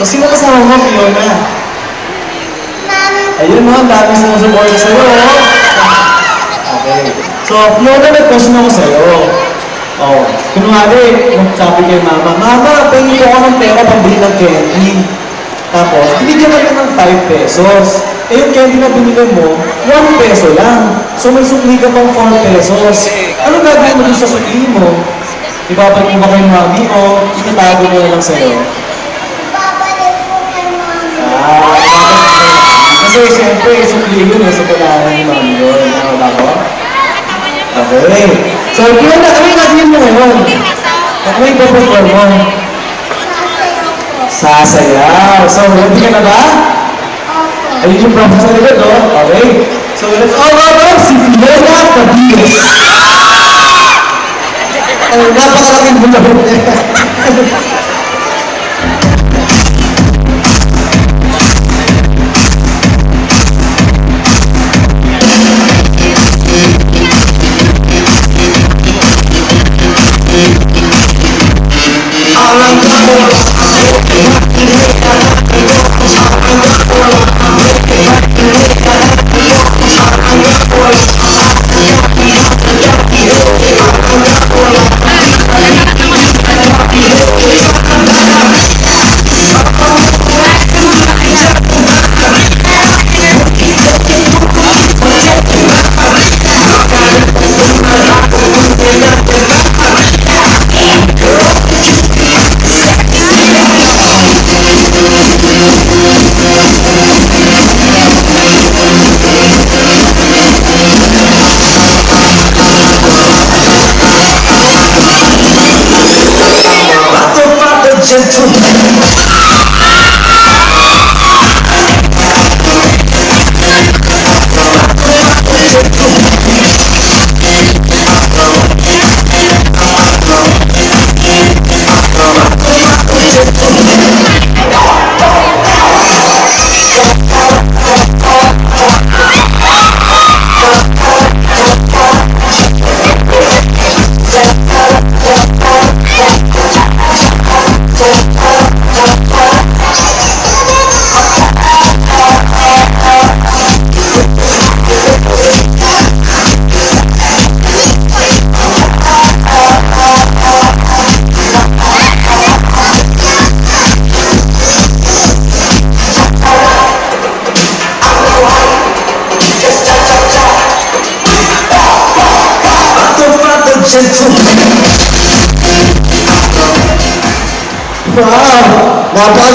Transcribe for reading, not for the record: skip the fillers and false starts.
O, sino kasama mo, Fiona? Ayun, no? Ang dami sumusuporta sa'yo, oh. Okay. So, Fiona, may question ako sa'yo. Oh, kunwari, sabi kay Mama, Mama, pahingin ko ako ng pera pambili ng candy. Tapos, binigyan ka ng 5 pesos. Eh, yung candy na binili mo, 1 peso lang. So, may sukli ka pang 4 pesos. Ano gagawin mo dun sa sukli mo? Ibabalik mo ba kay Mami o itatago mo na lang sa'yo? Babalik ko kay Mami. Kasi siyempre, sukli yun sa kailangan ni Mami yun. Tama ba ko? Okay. So, yun na kami natin mo ngayon. Ano yung perform mo? Sasayaw. So, ready ka na ba? Ayun yung professor nila, no? Okay. So, let's all welcome si Fiona Cabiles. Ay, napakalaking bulabot niya. Wow! Napaka